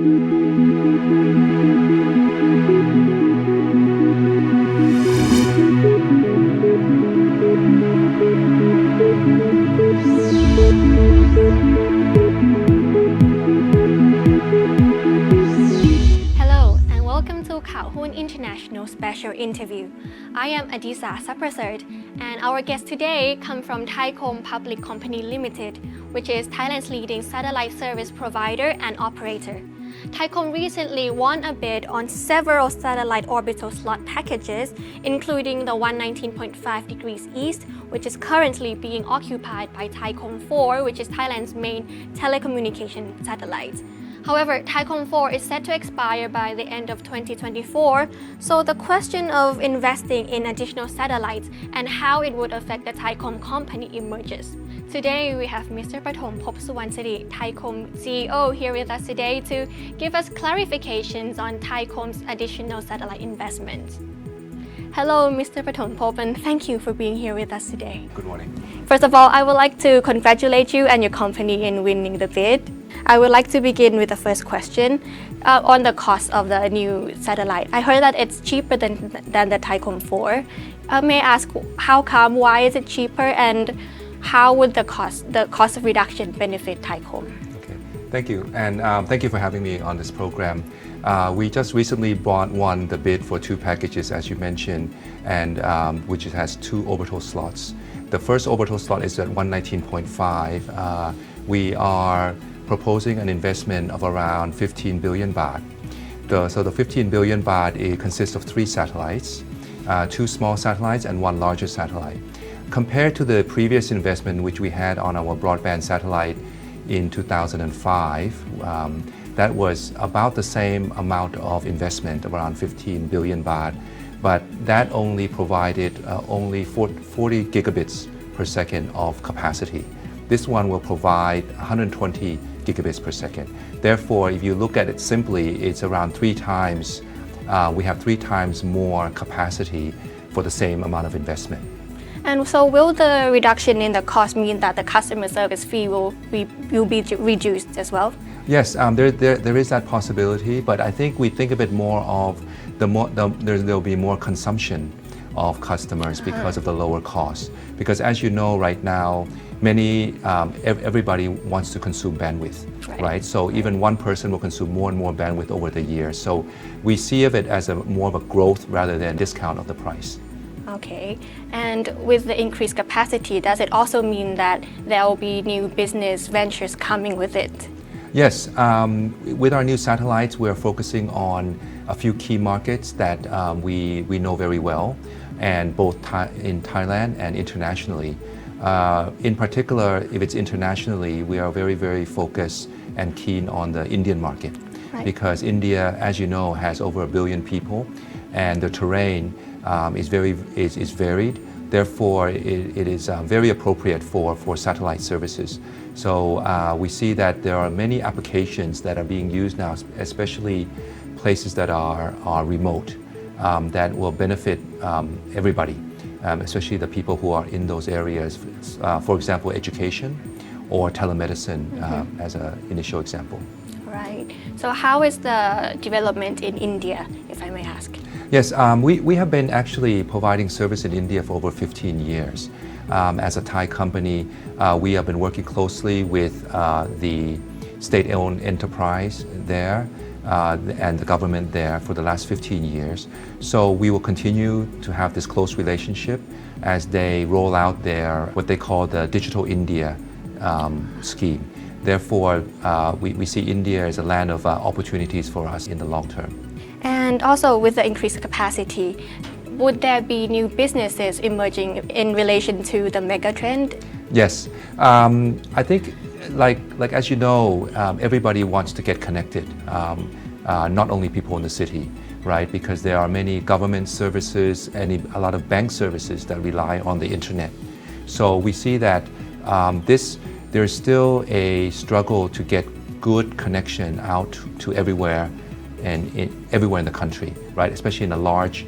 Hello and welcome to Khaohun International Special Interview. I am Adisa Saprasert and our guest today come from Thaicom Public Company Limited, which is Thailand's leading satellite service provider and operator. Thaicom recently won a bid on several satellite orbital slot packages, including the 119.5 degrees east, which is currently being occupied by Thaicom 4, which is Thailand's main telecommunication satellite. However, Thaicom 4 is set to expire by the end of 2024, so the question of investing in additional satellites and how it would affect the Thaicom company emerges. Today, we have Mr. Patompob Suwansiri, Thaicom CEO, here with us today to give us clarifications on Thaicom's additional satellite investments. Hello, Mr. Patompob, and thank you for being here with us today. Good morning. First of all, I would like to congratulate you and your company in winning the bid. I would like to begin with the first question on the cost of the new satellite. I heard that it's cheaper than the Thaicom 4. May I ask how come, why is it cheaper, and how would the cost of reduction benefit Thaicom? Okay, thank you, and thank you for having me on this program. We just recently won the bid for two packages, as you mentioned, and which has two orbital slots. The first orbital slot is at 119.5. We are proposing an investment of around 15 billion baht. So the 15 billion baht consists of three satellites, two small satellites and one larger satellite. Compared to the previous investment which we had on our broadband satellite in 2005, that was about the same amount of investment, around 15 billion baht, but that only provided only 40 gigabits per second of capacity. This one will provide 120 gigabits per second. Therefore, if you look at it simply, it's around three times, we have three times more capacity for the same amount of investment. And so will the reduction in the cost mean that the customer service fee will be reduced as well? Yes, there is that possibility, but I think we think of it more of there'll be more consumption of customers because of the lower cost. Because as you know, right now, everybody wants to consume bandwidth, right? So even one person will consume more and more bandwidth over the years. So we see of it as more of a growth rather than discount of the price. Okay, and with the increased capacity, does it also mean that there will be new business ventures coming with it? Yes, with our new satellites, we're focusing on a few key markets that we know very well, and both in Thailand and internationally. In particular, if it's internationally, we are very, very focused and keen on the Indian market. Right. Because India, as you know, has over 1 billion people, and the terrain is varied. Therefore, it is very appropriate for satellite services. So we see that there are many applications that are being used now, especially places that are remote, that will benefit everybody, especially the people who are in those areas. For example, education or telemedicine as an initial example. Right. So how is the development in India, if I may ask? Yes, we have been actually providing service in India for over 15 years. As a Thai company, we have been working closely with the state-owned enterprise there and the government there for the last 15 years. So we will continue to have this close relationship as they roll out what they call the Digital India scheme. Therefore, we see India as a land of opportunities for us in the long term. And also with the increased capacity, would there be new businesses emerging in relation to the mega trend? Yes, I think like as you know, everybody wants to get connected, not only people in the city, right? Because there are many government services and a lot of bank services that rely on the internet. So we see that there's still a struggle to get good connection out to everywhere and everywhere in the country, right? Especially in a large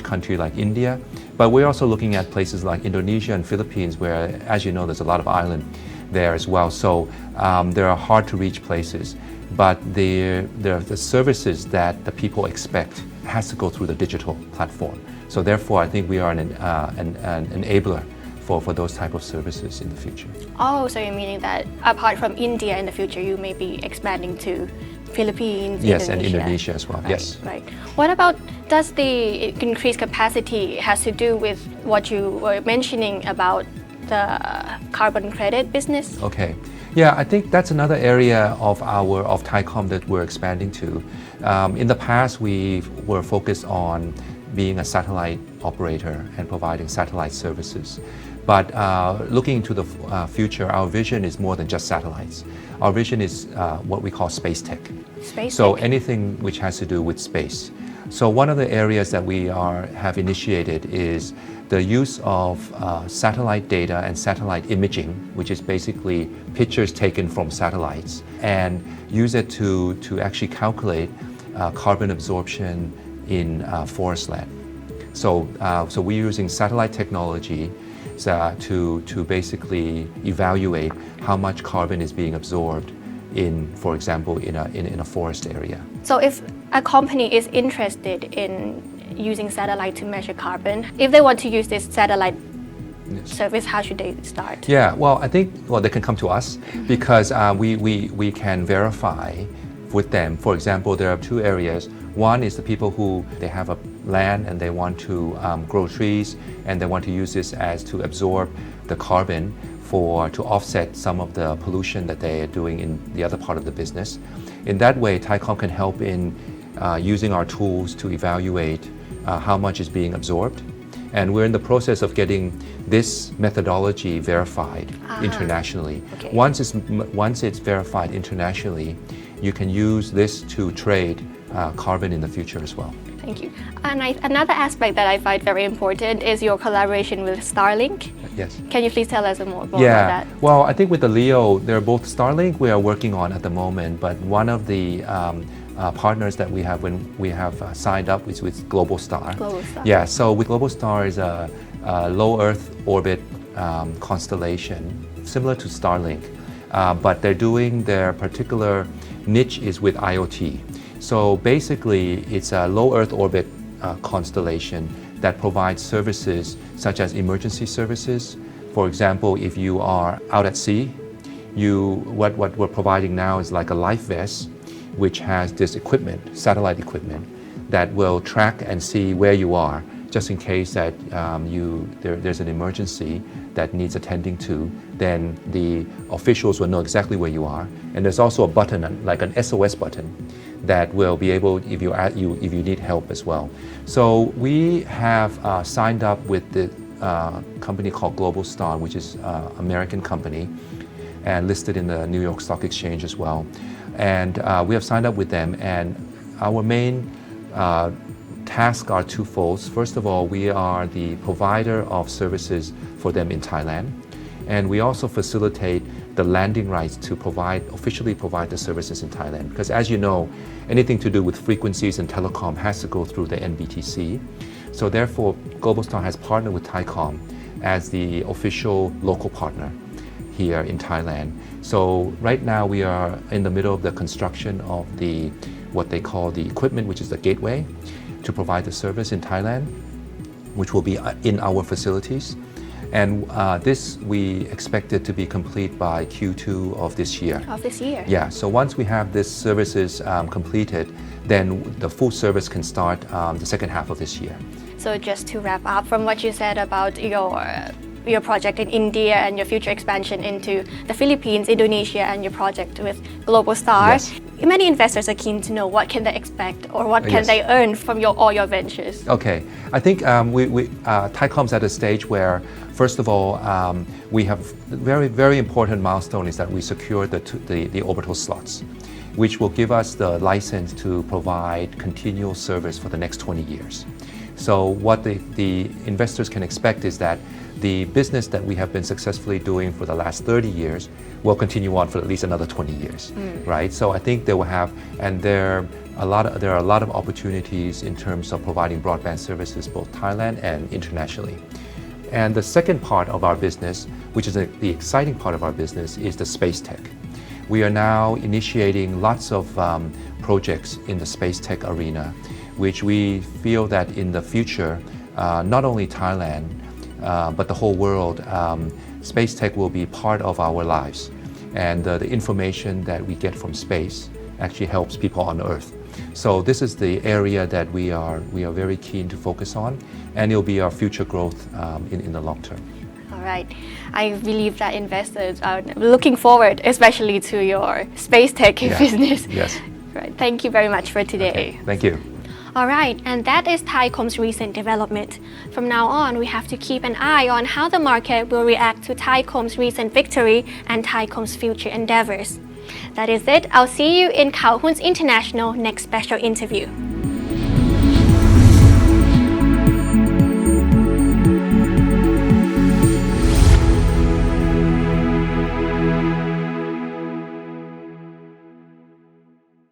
country like India. But we're also looking at places like Indonesia and Philippines, where, as you know, there's a lot of island there as well. So there are hard to reach places. but the services that the people expect has to go through the digital platform. So therefore, I think we are an enabler for those type of services in the future. Oh, so you're meaning that apart from India in the future, you may be expanding to Philippines, Yes, Indonesia. and Indonesia as well. Right, Yes. Right. What about, does the increased capacity has to do with what you were mentioning about the carbon credit business? Okay. Yeah, I think that's another area of Thaicom that we're expanding to. In the past, we were focused on being a satellite operator and providing satellite services. But looking into the future, our vision is more than just satellites. Our vision is what we call space tech. Space So tech? anything which has to do with space. So one of the areas that we have initiated is the use of satellite data and satellite imaging, which is basically pictures taken from satellites, and use it to actually calculate carbon absorption in forest land. So we're using satellite technology to basically evaluate how much carbon is being absorbed in, for example, in a forest area. So if a company is interested in using satellite to measure carbon, if they want to use this satellite service, how should they start? Yeah, well, I think they can come to us because we can verify with them. For example, there are two areas. One is the people who they have a land and they want to grow trees and they want to use this as to absorb the carbon to offset some of the pollution that they are doing in the other part of the business. In that way, Thaicom can help in using our tools to evaluate how much is being absorbed. And we're in the process of getting this methodology verified internationally. Okay. Once it's verified internationally, you can use this to trade carbon in the future as well. Thank you. And another aspect that I find very important is your collaboration with Starlink. Yes. Can you please tell us more about that? Well, I think with the LEO, they're both Starlink we are working on at the moment, but one of the partners that we have signed up is with Globalstar. Globalstar. Yeah, so with Globalstar is a low Earth orbit constellation similar to Starlink, but they're doing their particular niche is with IoT. So basically, it's a low Earth orbit constellation that provides services such as emergency services. For example, if you are out at sea, what we're providing now is like a life vest, which has this equipment, satellite equipment, that will track and see where you are, just in case that there's an emergency that needs attending to. Then the officials will know exactly where you are. And there's also a button, like an SOS button, that will be able, if you need help as well. So we have signed up with the company called Globalstar, which is an American company, and listed in the New York Stock Exchange as well. And we have signed up with them, and our main tasks are twofold. First of all, we are the provider of services for them in Thailand, and we also facilitate the landing rights to officially provide the services in Thailand. Because as you know, anything to do with frequencies and telecom has to go through the NBTC. So therefore, Globalstar has partnered with Thaicom as the official local partner here in Thailand. So right now we are in the middle of the construction of what they call the equipment, which is the gateway to provide the service in Thailand, which will be in our facilities. And this we expect it to be complete by Q2 of this year. Of this year? Yeah, so once we have these services completed, then the full service can start the second half of this year. So just to wrap up from what you said about your project in India and your future expansion into the Philippines, Indonesia, and your project with Globalstar, Yes. Many investors are keen to know what can they expect or what can Yes. they earn from all your ventures. Okay, I think Thaicom's at a stage where, first of all, we have very, very important milestone is that we secured the orbital slots, which will give us the license to provide continual service for the next 20 years. So what the investors can expect is that the business that we have been successfully doing for the last 30 years will continue on for at least another 20 years, right? So I think they will have, and there are a lot of opportunities in terms of providing broadband services, both Thailand and internationally. And the second part of our business, which is the exciting part of our business, is the space tech. we are now initiating lots of projects in the space tech arena, which we feel that in the future, not only Thailand, but the whole world, space tech will be part of our lives. And the information that we get from space actually helps people on Earth. So this is the area that we are very keen to focus on, and it'll be our future growth in the long term. All right. I believe that investors are looking forward, especially to your space tech business. Yes. Right. Thank you very much for today. Okay. Thank you. All right, and that is Thaicom's recent development. From now on, we have to keep an eye on how the market will react to Thaicom's recent victory and Thaicom's future endeavors. That is it. I'll see you in Calhoun's International next special interview.